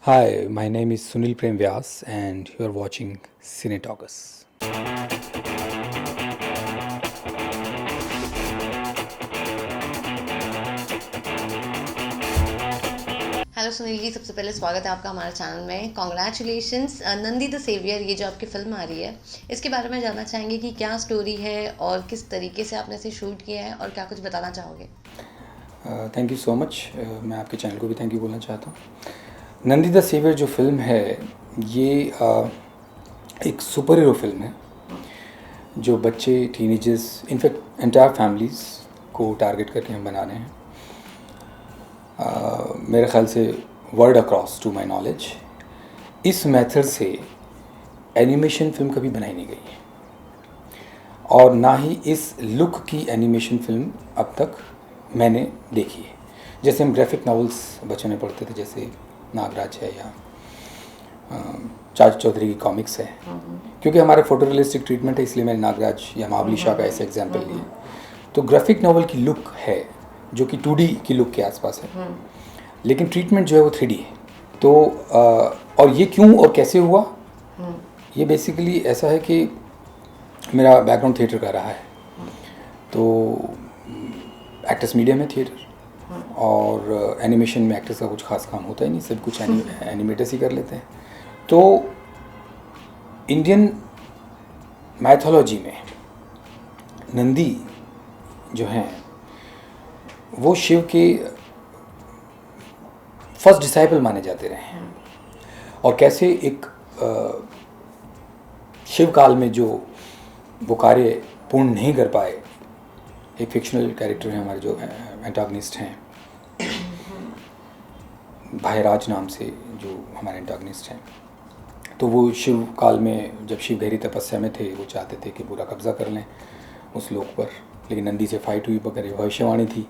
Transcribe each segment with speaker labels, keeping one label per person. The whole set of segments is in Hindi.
Speaker 1: Hi, my name is Sunil Prem Vyas, and you are watching Cine Talkers.
Speaker 2: Hello Sunil ji, सबसे पहले स्वागत है आपका हमारे चैनल में। कॉन्ग्रेचुलेशंस। नंदी द सेवियर, ये जो आपकी फ़िल्म आ रही है, इसके बारे में जानना चाहेंगे कि क्या स्टोरी है और किस तरीके से आपने इसे शूट किया है और क्या कुछ बताना चाहोगे।
Speaker 1: Thank you so much. मैं आपके चैनल को भी थैंक यू बोलना चाहता हूँ। नंदी द सेवियर जो फिल्म है, ये एक सुपर हीरो फिल्म है जो बच्चे, टीनेजर्स, इनफैक्ट एंटायर फैमिलीज़ को टारगेट करके हम बना रहे हैं। मेरे ख्याल से world across to my knowledge इस मेथड से एनिमेशन फिल्म कभी बनाई नहीं गई है, और ना ही इस लुक की एनिमेशन फिल्म अब तक मैंने देखी है। जैसे हम ग्राफिक नॉवेल्स बचपन में पढ़ते थे, जैसे नागराज है या चाचा चौधरी की कॉमिक्स है, क्योंकि हमारे फोटो रियलिस्टिक ट्रीटमेंट है, इसलिए मैंने नागराज या महाबली शाह का ऐसे एग्जाम्पल लिए। तो ग्राफिक नॉवल की लुक है जो कि 2D की लुक के आसपास है, लेकिन ट्रीटमेंट जो है वो 3D है। तो और ये क्यों और कैसे हुआ, ये बेसिकली ऐसा है कि मेरा बैकग्राउंड थिएटर का रहा है, तो एक्टर्स मीडियम है थिएटर, और एनिमेशन में एक्टर्स का कुछ खास काम होता ही नहीं, सब कुछ एनिमेटर्स ही कर लेते हैं। तो इंडियन मैथोलॉजी में नंदी जो हैं वो शिव के फर्स्ट डिसाइपल माने जाते रहे हैं, और कैसे एक शिव काल में जो वो कार्य पूर्ण नहीं कर पाए, एक फिक्शनल कैरेक्टर है हमारे जो एंटागनिस्ट हैं, भाईराज नाम से जो हमारे एंटागनिस्ट हैं, तो वो शिव काल में जब शिव गहरी तपस्या में थे, वो चाहते थे कि पूरा कब्जा कर लें उस लोक पर, लेकिन नंदी से फाइट हुई, वगैरह भविष्यवाणी थी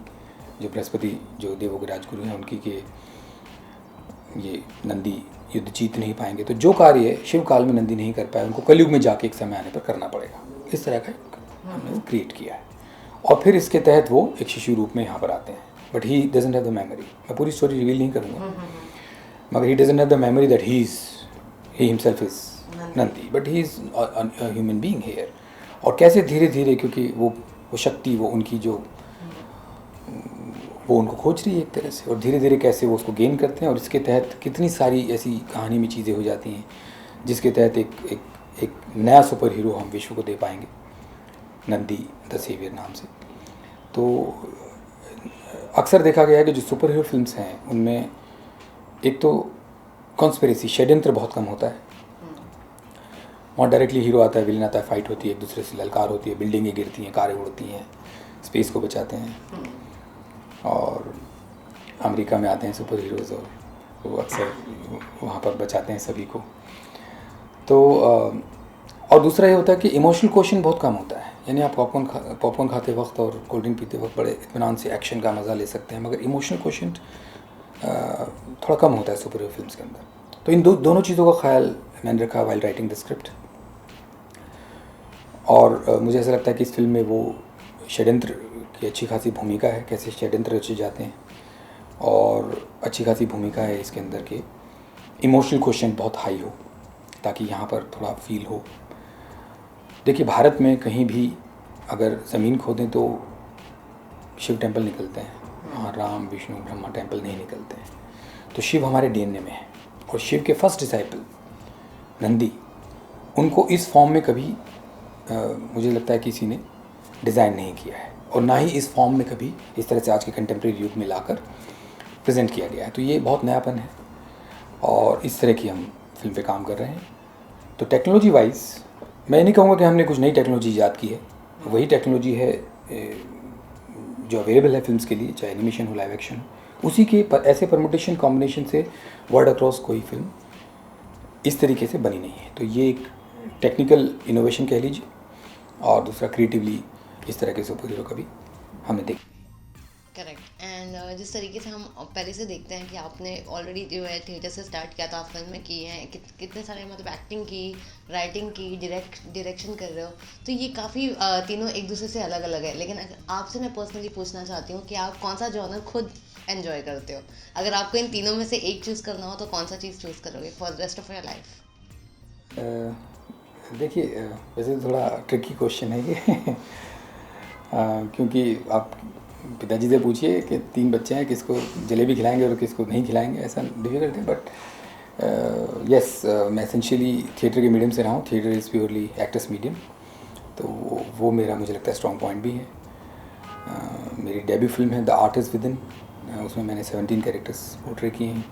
Speaker 1: जो बृहस्पति जो देवों के राजगुरु हैं उनकी, कि ये नंदी युद्ध जीत नहीं पाएंगे, तो जो कार्य शिव काल में नंदी नहीं कर पाए उनको कलयुग में जाके एक समय आने पर करना पड़ेगा। इस तरह का हमने वो क्रिएट किया है, और फिर इसके तहत वो एक शिशु रूप में यहाँ पर आते हैं, but he doesn't have the memory. मैं पूरी स्टोरी रिवील नहीं करूँगा, मगर he doesn't have the memory that he himself is Nandi, but he is human being here. और कैसे धीरे धीरे, क्योंकि वो शक्ति, वो उनकी जो वो उनको खोज रही है एक तरह से, और धीरे धीरे कैसे वो उसको गेन करते हैं, और इसके तहत कितनी सारी ऐसी कहानी में चीज़ें हो जाती हैं जिसके तहत एक नया सुपर हीरो हम विश्व को दे पाएंगे, नंदी द सेवियर नाम से। तो अक्सर देखा गया है कि जो सुपर हीरो फिल्म्स हैं उनमें एक तो कॉन्स्पिरेसी, षड्यंत्र बहुत कम होता है। वहाँ डायरेक्टली हीरो आता है, विलन आता है, फाइट होती है, एक दूसरे से ललकार होती है, बिल्डिंगें गिरती हैं, कारें उड़ती हैं, स्पेस को बचाते हैं, और अमेरिका में आते हैं सुपर हीरोज़ और वो अक्सर वहाँ पर बचाते हैं सभी को। तो और दूसरा ये होता है कि इमोशनल क्वेश्चन बहुत कम होता है, यानी आप पॉपकॉर्न खाते वक्त और कोल्ड ड्रिंक पीते वक्त बड़े इत्मीनान से एक्शन का मज़ा ले सकते हैं, मगर इमोशनल क्वेश्चन थोड़ा कम होता है सुपर हीरो फिल्म्स के अंदर। तो इन दोनों चीज़ों का ख्याल मैंने रखा वाइल राइटिंग द स्क्रिप्ट, और मुझे ऐसा लगता है कि इस फिल्म में वो षड्यंत्र की अच्छी खासी भूमिका है, कैसे षड्यंत्र रचे जाते हैं, और अच्छी खासी भूमिका है इसके अंदर के इमोशनल क्वेश्चन बहुत हाई हो, ताकि यहाँ पर थोड़ा फील हो। देखिए, भारत में कहीं भी अगर ज़मीन खोदें तो शिव टेम्पल निकलते हैं, वहाँ राम विष्णु ब्रह्मा टेम्पल नहीं निकलते हैं। तो शिव हमारे डीएनए में है, और शिव के फर्स्ट डिसाइपल नंदी, उनको इस फॉर्म में कभी मुझे लगता है किसी ने डिज़ाइन नहीं किया है, और ना ही इस फॉर्म में कभी इस तरह से आज के कंटेम्प्रेरी युग में लाकर प्रेजेंट किया गया है। तो ये बहुत नयापन है, और इस तरह की हम फिल्म पे काम कर रहे हैं। तो टेक्नोलॉजी वाइज मैं नहीं कहूँगा कि हमने कुछ नई टेक्नोलॉजी ईजाद की है, वही टेक्नोलॉजी है जो अवेलेबल है फिल्म्स के लिए, चाहे एनिमेशन हो, लाइव एक्शन हो, उसी के ऐसे परमुटेशन कॉम्बिनेशन से वर्ल्ड अक्रॉस कोई फिल्म इस तरीके से बनी नहीं है। तो ये एक टेक्निकल इनोवेशन कह लीजिए, और दूसरा क्रिएटिवली इस तरह के सुपर हीरो कभी हमने देखा।
Speaker 2: करेक्ट। एंड जिस तरीके से हम पहले से देखते हैं कि आपने ऑलरेडी जो है थिएटर से स्टार्ट किया था, आप फिल्में की हैं, कितने सारे मतलब एक्टिंग की, राइटिंग की, डायरेक्शन कर रहे हो, तो ये काफ़ी तीनों एक दूसरे से अलग अलग है। लेकिन आपसे मैं पर्सनली पूछना चाहती हूँ कि आप कौन सा जॉनर खुद एंजॉय करते हो? अगर आपको इन तीनों में से एक चूज़ करना हो तो कौन सा चीज़ चूज़ करोगे for the rest of your life?
Speaker 1: देखिए, वैसे तो थोड़ा ट्रिकी क्वेश्चन है ये क्योंकि आप पिताजी से पूछिए कि 3 बच्चे हैं, किसको जलेबी खिलाएंगे और किसको नहीं खिलाएंगे, ऐसा डिफिकल्ट है। बट यस, मैं एसेंशियली थिएटर के मीडियम से रहा हूँ। Theatre is purely actors medium, तो वो मेरा मुझे लगता है स्ट्रॉन्ग पॉइंट भी है। मेरी डेब्यू फिल्म है the art is with in, उसमें मैंने 17 कैरेक्टर्स पोर्ट्रे किए हैं,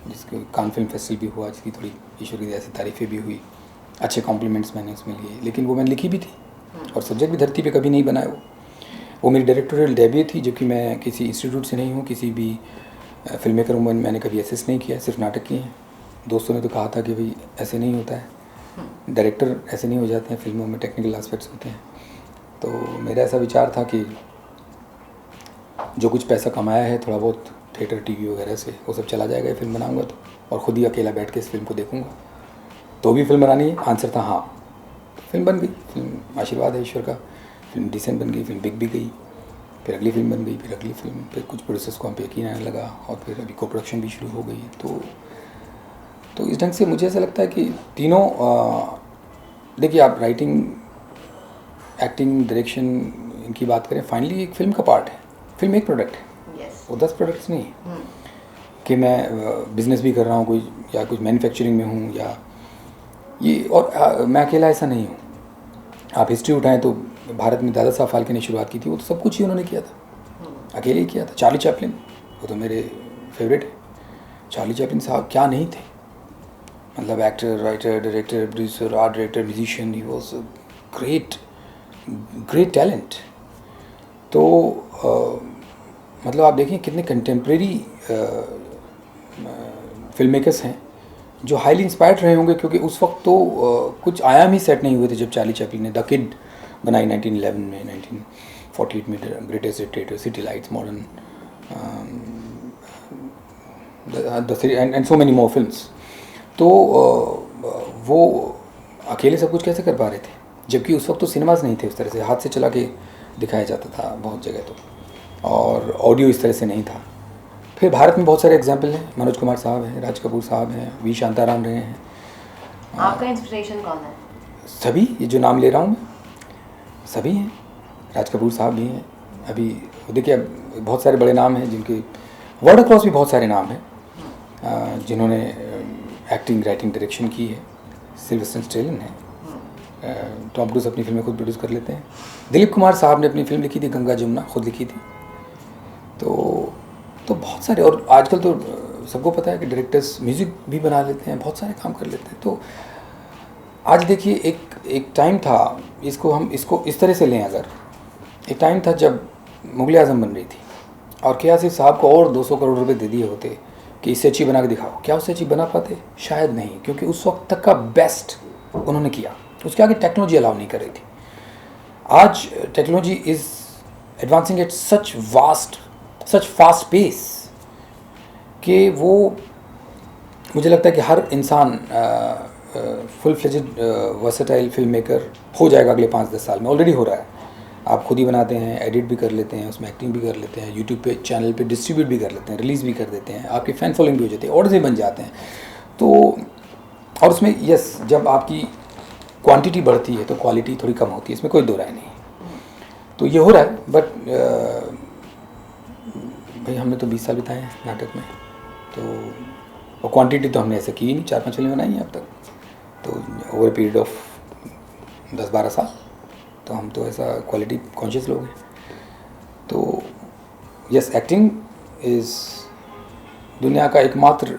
Speaker 1: जिसके कान फिल्म फेस्टिवल भी हुआ, जिसकी थोड़ी ईश्वर की दया से तारीफ़ें भी हुई, अच्छे कॉम्प्लीमेंट्स मैंने उसमें लिए। लेकिन वो मैंने लिखी भी थी और सब्जेक्ट भी धरती पे कभी नहीं बनाया। वो मेरी डायरेक्टोरियल डेब्यू थी, जबकि मैं किसी इंस्टीट्यूट से नहीं हूँ, किसी भी फिल्म मेकर में मैंने कभी असिस्ट नहीं किया, सिर्फ नाटक किए हैं। दोस्तों ने तो कहा था कि भाई ऐसे नहीं होता है, डायरेक्टर ऐसे नहीं हो जाते हैं, फिल्मों में टेक्निकल एस्पेक्ट्स होते हैं। तो मेरा ऐसा विचार था कि जो कुछ पैसा कमाया है थोड़ा बहुत थिएटर टीवी वगैरह से, वो सब चला जाएगा ये फिल्म बनाऊंगा तो, और ख़ुद ही अकेला बैठ के इस फिल्म को देखूंगा। तो भी फिल्म बनानी है? आंसर था हाँ। फिल्म बन गई, फिल्म आशीर्वाद है ईश्वर का। फिल्म डिसेंट बन गई, फिल्म बिक भी गई, फिर अगली फिल्म बन गई, फिर अगली फिल्म, फिर कुछ प्रोड्यूसर्स को हम पे यकीन आने लगा, और फिर अभी को प्रोडक्शन भी शुरू हो गई। तो इस ढंग से मुझे ऐसा लगता है कि तीनों, देखिए आप राइटिंग, एक्टिंग, डायरेक्शन इनकी बात करें, फाइनली एक फिल्म का पार्ट है। फिल्म एक प्रोडक्ट है, वो 10 प्रोडक्ट्स नहीं है कि मैं बिज़नेस भी कर रहा हूँ कोई, या कुछ मैन्युफैक्चरिंग में हूँ, या ये, और मैं अकेला ऐसा नहीं हूँ। आप हिस्ट्री उठाएं तो भारत में दादा साहब फाल्के ने शुरुआत की थी, वो तो सब कुछ ही उन्होंने किया था, अकेले ही किया था। चार्ली चैपलिन, वो तो मेरे फेवरेट है। चार्ली चैपलिन साहब क्या नहीं थे, मतलब actor, writer, director, producer, art director, musician, he was great talent. तो मतलब आप देखें कितने कंटेम्प्रेरी फिल्म मेकर्स हैं जो हाईली इंस्पायर्ड रहे होंगे, क्योंकि उस वक्त तो कुछ आयाम ही सेट नहीं हुए थे जब चार्ली चैपलिन ने द किड बनाई 1911 में, 1948 में greatest dictator, city lights, modern, and so many more films. तो वो अकेले सब कुछ कैसे कर पा रहे थे, जबकि उस वक्त तो सिनेमाज नहीं थे उस तरह से, हाथ से चला के दिखाया जाता था बहुत जगह तो, और ऑडियो इस तरह से नहीं था। फिर भारत में बहुत सारे एग्जाम्पल हैं, मनोज कुमार साहब हैं, राज कपूर साहब हैं, वी शांताराम रहे हैं।
Speaker 2: आपका इंस्पिरेशन कौन है?
Speaker 1: सभी, ये जो नाम ले रहा हूँ मैं, सभी हैं। राज कपूर साहब भी हैं। अभी देखिए, अब बहुत सारे बड़े नाम हैं जिनके वर्ल्ड अक्रॉस भी बहुत सारे नाम हैं जिन्होंने एक्टिंग, राइटिंग, डायरेक्शन की है। सिल्वेस्टर स्टेलन है, टॉम क्रूज अपनी फिल्में खुद प्रोड्यूस कर लेते हैं। दिलीप कुमार साहब ने अपनी फिल्म लिखी थी गंगा जमुना, खुद लिखी थी। तो बहुत सारे, और आजकल तो सबको पता है कि डायरेक्टर्स म्यूज़िक भी बना लेते हैं, बहुत सारे काम कर लेते हैं। तो आज देखिए, एक टाइम था, इसको इस तरह से लें, अगर एक टाइम था जब मुगल आज़म बन रही थी और कियासी साहब को और 200 करोड़ रुपए दे दिए होते कि इससे अच्छी बना के दिखाओ, क्या उससे अच्छी बना पाते? शायद नहीं, क्योंकि उस वक्त तक का बेस्ट उन्होंने किया, उसके आगे टेक्नोलॉजी अलाउ नहीं कर रही थी। आज technology is advancing at such fast pace कि वो, मुझे लगता है कि हर इंसान full fledged versatile film maker हो जाएगा अगले 5-10 साल में। ऑलरेडी हो रहा है। आप खुद ही बनाते हैं, एडिट भी कर लेते हैं, उसमें एक्टिंग भी कर लेते हैं, यूट्यूब पे चैनल पे डिस्ट्रीब्यूट भी कर लेते हैं, रिलीज़ भी कर देते हैं, आपकी फ़ैन फॉलोइंग भी हो जाती है, ऑर्डर्स भी बन जाते हैं। तो और उसमें यस, जब आपकी क्वांटिटी बढ़ती है तो क्वालिटी थोड़ी कम होती है, इसमें कोई दो राय नहीं। तो ये हो रहा है, बट भाई हमने तो 20 साल बिताए हैं नाटक में, तो और क्वांटिटी तो हमने ऐसे की ही नहीं, 4-5 फिल्में बनाई हैं अब तक, तो ओवर पीरियड ऑफ 10-12 साल, तो हम तो ऐसा क्वालिटी कॉन्शियस लोग हैं। तो यस, एक्टिंग इज़ दुनिया का एकमात्र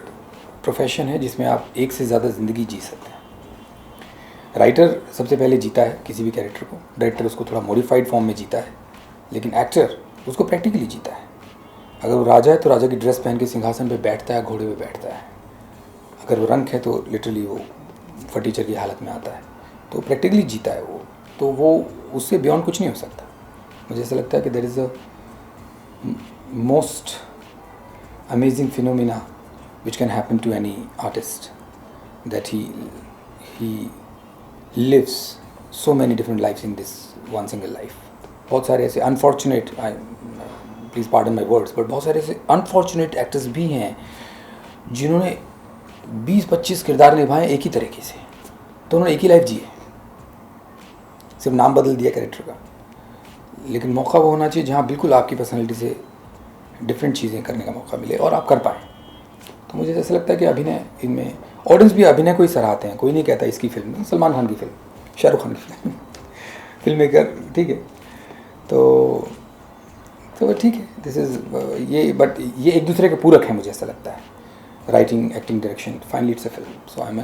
Speaker 1: प्रोफेशन है जिसमें आप एक से ज़्यादा ज़िंदगी जी सकते हैं। राइटर सबसे पहले जीता है किसी भी कैरेक्टर को, डायरेक्टर उसको थोड़ा मॉडिफाइड फॉर्म में जीता है, लेकिन एक्टर उसको प्रैक्टिकली जीता है। अगर वो राजा है तो राजा की ड्रेस पहन के सिंहासन पे बैठता है, घोड़े पे बैठता है। अगर वो रंक है तो लिटरली वो फटीचर की हालत में आता है, तो प्रैक्टिकली जीता है वो। तो वो उससे बियॉन्ड कुछ नहीं हो सकता। मुझे ऐसा लगता है कि there is a most amazing phenomena which can happen to any artist, that he lives so many different lives in this one single life. बहुत सारे ऐसे unfortunate please pardon my words, but बहुत सारे ऐसे अनफॉर्चुनेट एक्टर्स भी हैं जिन्होंने 20-25 किरदार निभाए एक ही तरीके से, तो उन्होंने एक ही लाइफ जी है, सिर्फ नाम बदल दिया कैरेक्टर का। लेकिन मौका वो होना चाहिए जहाँ बिल्कुल आपकी पर्सनैलिटी से डिफरेंट चीज़ें करने का मौका मिले और आप कर पाएँ। तो मुझे ऐसा लगता है कि अभिनय इनमें, ऑडियंस भी अभिनय को ही सराहते हैं। कोई नहीं कहता इसकी फिल्म, सलमान खान की फिल्म, शाहरुख खान की फिल्म, फिल्म मेकर, ठीक है। तो ठीक है, दिस इज़ ये, बट ये एक दूसरे के पूरक हैं, मुझे ऐसा लगता है। Writing, acting, direction, finally it's a film. So I am,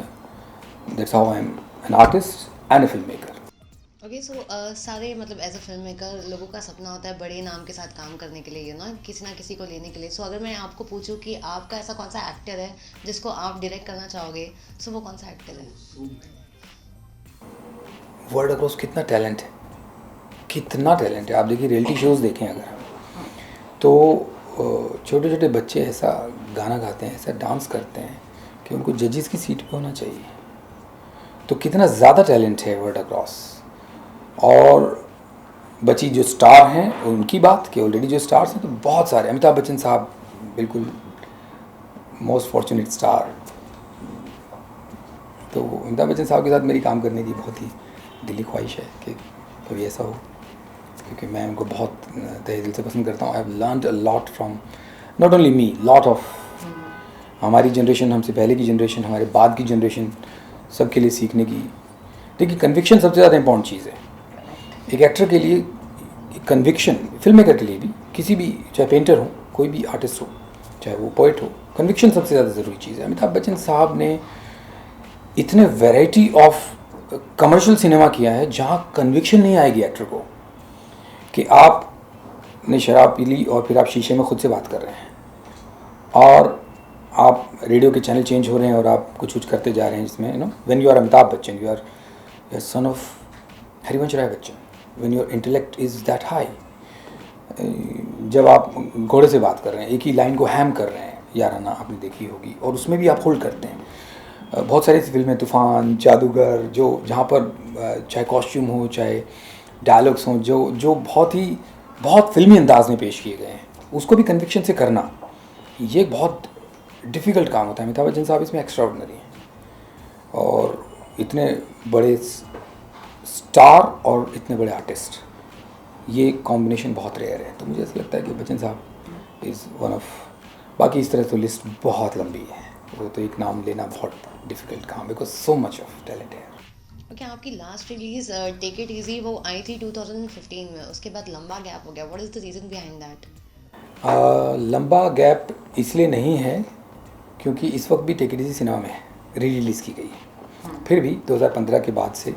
Speaker 1: that's how I am an artist and a film maker.
Speaker 2: Okay, so सारे मतलब एज अ फिल्म मेकर लोगों का सपना होता है बड़े नाम के साथ काम करने के लिए, यू नो, किसी ना किसी को लेने के लिए। सो अगर मैं आपको पूछूं कि आपका ऐसा कौन सा एक्टर है जिसको आप डायरेक्ट करना चाहोगे, सो वो कौन सा एक्टर है?
Speaker 1: वर्ल्ड अक्रॉस कितना टैलेंट है, कितना टैलेंट है। आप देखिए, रियलिटी शोज़ देखें अगर हम, तो छोटे छोटे बच्चे ऐसा गाना गाते हैं, ऐसा डांस करते हैं कि उनको जजेस की सीट पे होना चाहिए। तो कितना ज़्यादा टैलेंट है वर्ल्ड अक्रॉस। और बची जो स्टार हैं उनकी बात, कि ऑलरेडी जो स्टार्स हैं तो बहुत सारे, अमिताभ बच्चन साहब बिल्कुल मोस्ट फॉर्चुनेट स्टार। तो अमिताभ बच्चन साहब के साथ मेरी काम करने की बहुत ही दिली ख्वाहिश है कि कभी ऐसा हो, क्योंकि मैं उनको बहुत तहे दिल से पसंद करता हूँ। I have learned a lot from not only me, lot of हमारी जनरेशन, हमसे पहले की जनरेशन, हमारे बाद की जनरेशन, सबके लिए सीखने की। देखिए, कन्विक्शन सबसे ज़्यादा इंपॉर्टेंट चीज़ है एक एक्टर के लिए। कन्विक्शन, फिल्म मेकर के लिए भी, किसी भी, चाहे पेंटर हो, कोई भी आर्टिस्ट हो, चाहे वो पोइट हो, कन्विक्शन सबसे ज़्यादा ज़रूरी चीज़ है। अमिताभ बच्चन साहब ने इतने वैरायटी ऑफ कमर्शियल सिनेमा किया है जहाँ कन्विक्शन नहीं आएगी एक्टर को, कि आपने शराब पी ली और फिर आप शीशे में खुद से बात कर रहे हैं, और आप रेडियो के चैनल चेंज हो रहे हैं और आप कुछ करते जा रहे हैं जिसमें, you know, when you are Amitabh Bachchan, you are son of Harivansh Rai Bachchan, when your intellect is that high. जब आप घोड़े से बात कर रहे हैं, एक ही लाइन को हैम कर रहे हैं, याराना आपने देखी होगी, और उसमें भी आप होल्ड करते हैं। बहुत सारी ऐसी फिल्में, तूफान, जादूगर, जो जहाँ पर चाहे कॉस्ट्यूम हो, चाहे डायलॉग्स हों, जो बहुत फिल्मी अंदाज में पेश किए गए हैं, उसको भी कन्विक्शन से करना, ये बहुत डिफ़िकल्ट काम होता है। अमिताभ बच्चन साहब इसमें एक्स्ट्राऑर्डिनरी हैं, और इतने बड़े स्टार और इतने बड़े आर्टिस्ट, ये कॉम्बिनेशन बहुत रेयर है। तो मुझे ऐसा लगता है कि बच्चन साहब इज़ वन ऑफ, बाकी इस तरह तो लिस्ट बहुत लंबी है, वो तो एक नाम लेना बहुत डिफ़िकल्ट काम, because so much of talent है।
Speaker 2: ओके, आपकी last release take it easy वो आई थी 2015 में, उसके बाद लंबा गैप हो गया, what is the reason behind that?
Speaker 1: लंबा गैप इसलिए नहीं है क्योंकि इस वक्त भी टेक इट इजी सिनेमा में री रिलीज़ की गई है। फिर भी 2015 के बाद से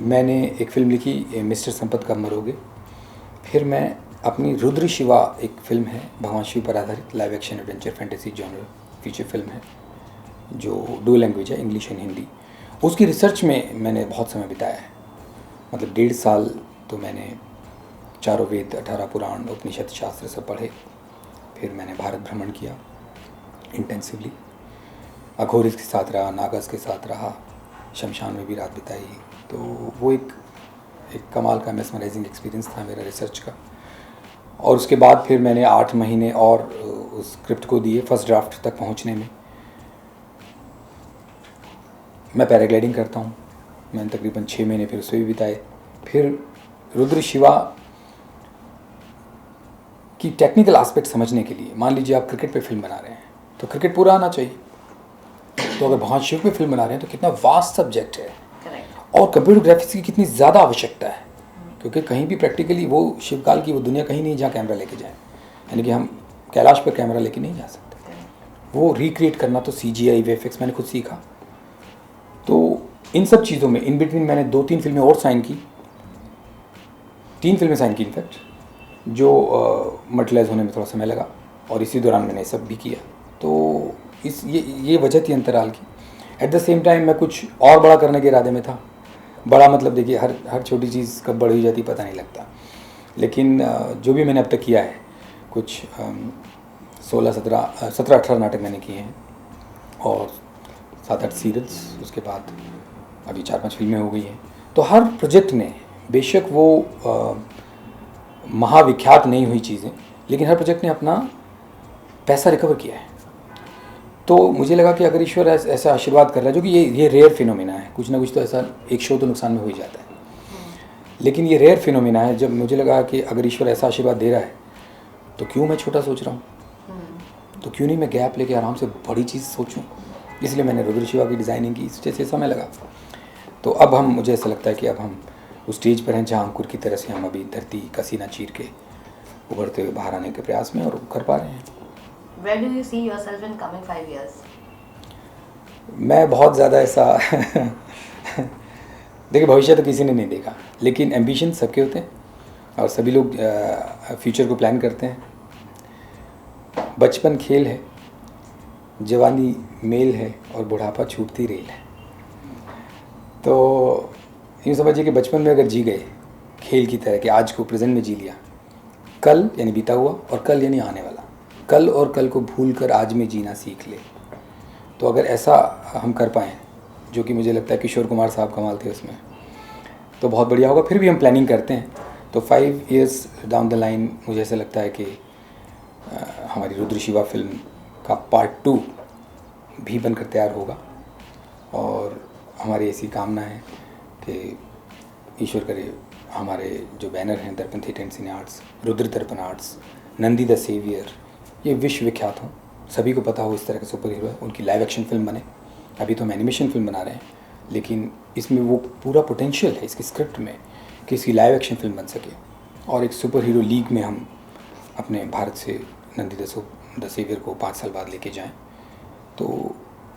Speaker 1: मैंने एक फ़िल्म लिखी, मिस्टर संपत कब मरोगे। फिर मैं अपनी रुद्र शिवा, एक फ़िल्म है भगवान शिव पर आधारित, live action adventure fantasy genre feature film है, जो डुअल लैंग्वेज है, इंग्लिश एंड हिंदी। उसकी रिसर्च में मैंने बहुत समय बिताया है, मतलब 1.5 साल तो मैंने चारों वेद, 18 पुराण, उपनिषद, शास्त्र सब पढ़े। फिर मैंने भारत भ्रमण किया इंटेंसिवली, अघोरिस के साथ रहा, नागस के साथ रहा, शमशान में भी रात बिताई। तो वो एक कमाल का मेस्मराइजिंग एक्सपीरियंस था मेरा रिसर्च का। और उसके बाद फिर मैंने 8 महीने और उस स्क्रिप्ट को दिए फर्स्ट ड्राफ्ट तक पहुंचने में। मैं पैराग्लाइडिंग करता हूं, मैंने तकरीबन 6 महीने फिर उससे भी बिताए। फिर रुद्र शिवा की टेक्निकल एस्पेक्ट समझने के लिए, मान लीजिए आप क्रिकेट पे फिल्म बना रहे हैं तो क्रिकेट पूरा आना चाहिए, तो अगर भगवान शिव पे फिल्म बना रहे हैं तो कितना वास्ट सब्जेक्ट है, और कंप्यूटर ग्राफिक्स की कितनी ज़्यादा आवश्यकता है, क्योंकि कहीं भी प्रैक्टिकली वो शिवकाल की वो दुनिया कहीं नहीं जहाँ कैमरा लेके जाए, यानी कि हम कैलाश पर कैमरा लेके नहीं जा सकते। वो रिक्रिएट करना तो CGI VFX मैंने खुद सीखा। तो इन सब चीज़ों में इन बिटवीन मैंने 2-3 फिल्में और साइन की, 3 फिल्में साइन की इनफैक्ट, जो मटेरियलाइज होने में थोड़ा समय लगा, और इसी दौरान मैंने सब भी किया। तो ये वजह थी अंतराल की। एट द सेम टाइम मैं कुछ और बड़ा करने के इरादे में था। बड़ा मतलब देखिए, हर छोटी चीज़ कब बड़ी हो जाती पता नहीं लगता, लेकिन जो भी मैंने अब तक किया है, कुछ 17-18 नाटक मैंने किए हैं, और 7-8 सीरियल्स, उसके बाद अभी 4-5 फिल्में हो गई हैं। तो हर प्रोजेक्ट ने, बेशक वो महाविख्यात नहीं हुई चीज़ें, लेकिन हर प्रोजेक्ट ने अपना पैसा रिकवर किया है। तो मुझे लगा कि अगर ईश्वर ऐसा आशीर्वाद कर रहा है, जो कि ये रेयर फिनोमिना है, कुछ ना कुछ तो ऐसा एक शो तो नुकसान में हो ही जाता है, लेकिन ये रेयर फिनोमिना है। जब मुझे लगा कि अगर ईश्वर ऐसा आशीर्वाद दे रहा है तो क्यों मैं छोटा सोच रहा हूँ, तो क्यों नहीं मैं गैप लेके आराम से बड़ी चीज़ सोचूं। इसलिए मैंने रुद्र शिवा की डिज़ाइनिंग की, इस जैसे समय लगा। तो अब हम, मुझे ऐसा लगता है कि अब हम उस स्टेज पर हैं जहाँ अंकुर की तरह से हम अभी धरती का सीना चीर के उभरते हुए बाहर आने के प्रयास में और कर पा रहे हैं।
Speaker 2: Where do you see yourself in coming 5 years?
Speaker 1: मैं बहुत ज़्यादा ऐसा देखिए, भविष्य तो किसी ने नहीं देखा, लेकिन एम्बिशन सबके होते हैं और सभी लोग फ्यूचर को प्लान करते हैं। बचपन खेल है, जवानी मेल है और बुढ़ापा छूटती रेल है। तो यूँ समझिए कि बचपन में अगर जी गए खेल की तरह कि आज को प्रेजेंट में जी लिया, कल यानी बीता हुआ और कल यानी आने वाला, कल और कल को भूल कर आज में जीना सीख ले। तो अगर ऐसा हम कर पाएँ, जो कि मुझे लगता है किशोर कुमार साहब कमाल थे उसमें, तो बहुत बढ़िया होगा। फिर भी हम प्लानिंग करते हैं, तो 5 years डाउन द लाइन मुझे ऐसा लगता है कि हमारी रुद्र शिवा फिल्म का पार्ट 2 भी बनकर तैयार होगा। और हमारी ऐसी कामना है कि ईश्वर करे हमारे जो बैनर हैं, दर्पण theatre and cine arts, Rudra दर्पण आर्ट्स, नंदी द सेवियर, ये विश्व विख्यात हों, सभी को पता हो इस तरह के सुपर हीरो है, उनकी लाइव एक्शन फिल्म बने। अभी तो हम एनिमेशन फिल्म बना रहे हैं, लेकिन इसमें वो पूरा पोटेंशियल है इसकी स्क्रिप्ट में कि इसकी लाइव एक्शन फिल्म बन सके और एक सुपर हीरो लीग में हम अपने भारत से नंदी द सेवियर को 5 साल बाद लेके जाएं। तो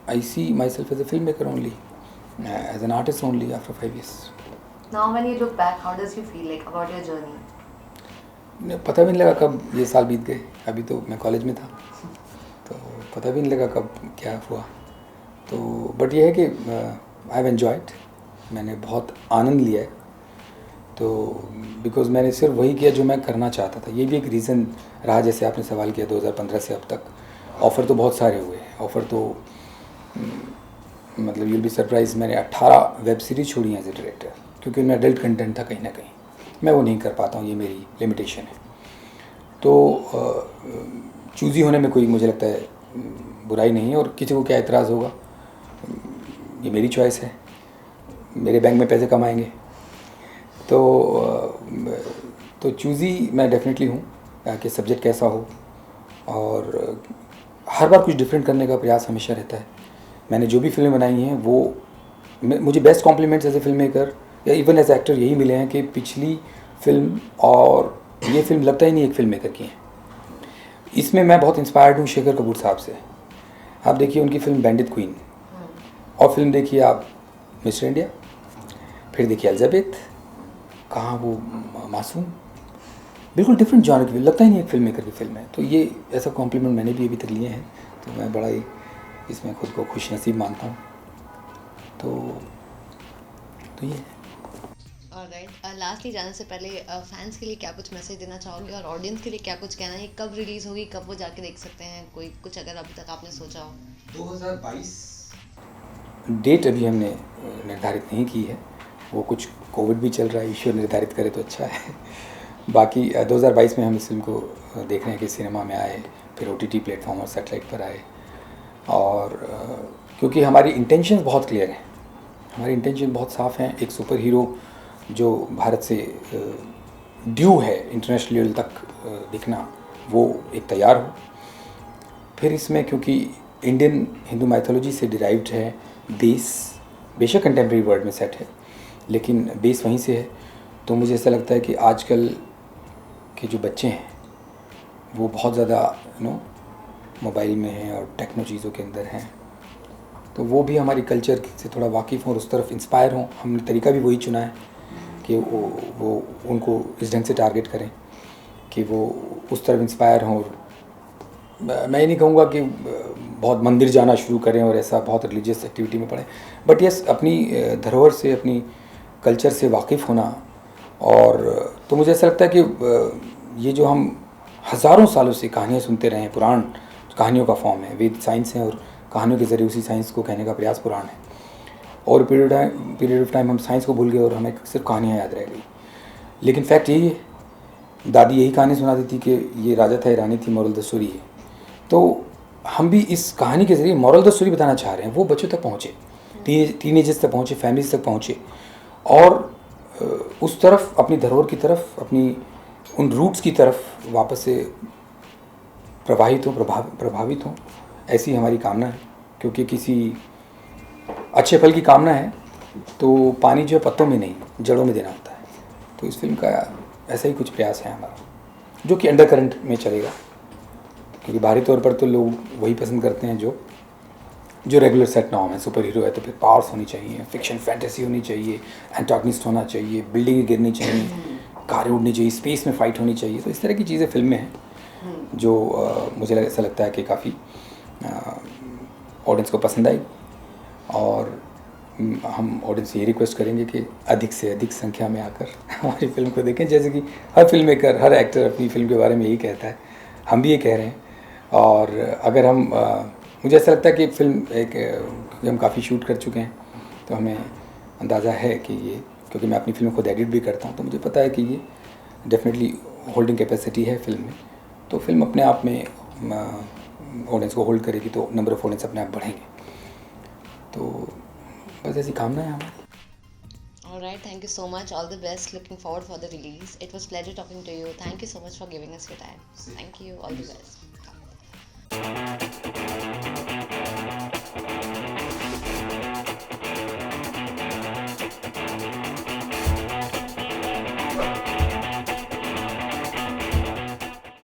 Speaker 1: I see myself as a film maker only, as an artist only after 5 years.
Speaker 2: Now when you look back, how does you feel like about your journey?
Speaker 1: पता भी नहीं लगा कब ये साल बीत गए। अभी तो मैं कॉलेज में था, तो पता भी नहीं लगा कब क्या हुआ। तो बट ये है कि आई हैव एन्जॉयड, मैंने बहुत आनंद लिया है। तो बिकॉज मैंने सिर्फ वही किया जो मैं करना चाहता था। ये भी एक रीज़न रहा, जैसे आपने सवाल किया 2015 से अब तक ऑफ़र तो बहुत सारे हुए हैं। ऑफ़र तो मतलब यूल बी सरप्राइज, मैंने 18 वेब सीरीज़ छोड़ी हैं एज ए डायरेक्टर, क्योंकि उनमें एडल्ट कंटेंट था कहीं ना कहीं, मैं वो नहीं कर पाता हूँ, ये मेरी लिमिटेशन है। तो चूज़ी होने में कोई मुझे लगता है बुराई नहीं है, और किसी को क्या एतराज़ होगा, ये मेरी चॉइस है, मेरे बैंक में पैसे कमाएंगे। तो चूज़ी मैं डेफिनेटली हूँ कि सब्जेक्ट कैसा हो, और हर बार कुछ डिफरेंट करने का प्रयास हमेशा रहता है। मैंने जो भी फिल्में बनाई हैं वो मुझे best compliments as a film maker या इवन एज एक्टर यही मिले हैं कि पिछली फिल्म और ये फिल्म लगता ही नहीं एक फिल्म मेकर की है। इसमें मैं बहुत इंस्पायर्ड हूँ शेखर कपूर साहब से। आप देखिए उनकी फिल्म बैंडिट क्वीन, और फिल्म देखिए आप मिस्टर इंडिया, फिर देखिए एलिजाबेथ, कहाँ वो मासूम, बिल्कुल डिफरेंट जॉनर की, लगता ही नहीं एक फिल्म मेकर की फिल्म है। तो ये ऐसा कॉम्प्लीमेंट मैंने भी अभी तक लिए हैं, तो मैं बड़ा ही इसमें खुद को खुश नसीब मानता हूँ। तो ये
Speaker 2: ऑलराइट, लास्टली जाने से पहले फैंस के लिए क्या कुछ मैसेज देना चाहोगे, और ऑडियंस के लिए क्या कुछ कहना है, कब रिलीज़ होगी, कब वो जाके देख सकते हैं, कोई कुछ अगर अभी तक आपने सोचा हो?
Speaker 1: 2022 डेट अभी हमने निर्धारित नहीं की है, वो कुछ कोविड भी चल रहा है, ईश्वर निर्धारित करे तो अच्छा है। बाकी 2022 में हम इस फिल्म को देख रहे हैं कि सिनेमा में आए, फिर OTT प्लेटफॉर्म और सेटेलाइट पर आए। और क्योंकि हमारी इंटेंशन बहुत क्लियर है, हमारी इंटेंशन बहुत साफ़ हैं, एक सुपर हीरो जो भारत से ड्यू है इंटरनेशनल लेवल तक दिखना, वो एक तैयार हो। फिर इसमें क्योंकि इंडियन हिंदू माइथोलॉजी से डिराइव्ड है, बेस बेशक कंटेम्प्रेरी वर्ल्ड में सेट है, लेकिन बेस वहीं से है। तो मुझे ऐसा लगता है कि आजकल के जो बच्चे हैं वो बहुत ज़्यादा मोबाइल में हैं और टेक्नो चीज़ों के अंदर हैं, तो वो भी हमारी कल्चर से थोड़ा वाकिफ़ हों और उस तरफ इंस्पायर हों। हमने तरीका भी वही चुना है कि वो उनको इस ढंग से टारगेट करें कि वो उस तरफ इंस्पायर हों। और मैं ये नहीं कहूँगा कि बहुत मंदिर जाना शुरू करें और ऐसा बहुत रिलीजियस एक्टिविटी में पड़ें, बट यस अपनी धरोहर से, अपनी कल्चर से वाकिफ़ होना। और तो मुझे ऐसा लगता है कि ये जो हम हज़ारों सालों से कहानियाँ सुनते रहे हैं, पुराण कहानियों का फॉर्म है, वेद साइंस है, और कहानियों के ज़रिए उसी साइंस को कहने का प्रयास पुराण है। और पीरियड ऑफ टाइम हम साइंस को भूल गए और हमें सिर्फ कहानियाँ याद रह गई। लेकिन फैक्ट यही है दादी यही कहानी सुनाती थी कि ये राजा था, ये रानी थी, मॉरल द स्टोरी है। तो हम भी इस कहानी के ज़रिए मॉरल द स्टोरी बताना चाह रहे हैं, वो बच्चों तक पहुँचे, टीनेजर्स तक पहुँचे, फैमिलीज तक पहुँचे, और उस तरफ, अपनी धरोहर की तरफ, अपनी उन रूट्स की तरफ वापस से प्रभावित हों, ऐसी हमारी कामना है। क्योंकि किसी अच्छे फल की कामना है तो पानी जो है पत्तों में नहीं, जड़ों में देना होता है। तो इस फिल्म का ऐसा ही कुछ प्रयास है हमारा, जो कि अंडर करंट में चलेगा। क्योंकि बाहरी तौर पर तो लोग वही पसंद करते हैं जो रेगुलर सेट नॉर्म है। सुपर हीरो है तो फिर पावर्स होनी चाहिए, फिक्शन फैंटेसी होनी चाहिए, एंटागनिस्ट होना चाहिए, बिल्डिंगें गिरनी चाहिए, कारें उड़नी चाहिए, स्पेस में फ़ाइट होनी चाहिए। तो इस तरह की चीज़ें फिल्में हैं जो मुझे ऐसा लगता है कि काफ़ी ऑडियंस को पसंद आई। और हम ऑडियंस से ये रिक्वेस्ट करेंगे कि अधिक से अधिक संख्या में आकर हमारी फिल्म को देखें। जैसे कि हर फिल्म मेकर, हर एक्टर अपनी फिल्म के बारे में यही कहता है, हम भी ये कह रहे हैं। और अगर हम मुझे ऐसा लगता है कि फिल्म क्योंकि हम काफ़ी शूट कर चुके हैं तो हमें अंदाज़ा है कि ये, क्योंकि मैं अपनी फिल्म खुद एडिट भी करता हूँ, तो मुझे पता है कि ये डेफिनेटली होल्डिंग कैपेसिटी है फिल्म में। तो फिल्म अपने आप में ऑडियंस को होल्ड करेगी तो नंबर ऑफ़ ऑडियंस अपने आप बढ़ेंगे। तो बस ऐसी कामना है हमारी।
Speaker 2: All right, thank you so much. All the best. Looking forward for the release. It was pleasure talking to you. Thank you so much for giving us your time. Thank you. All the best.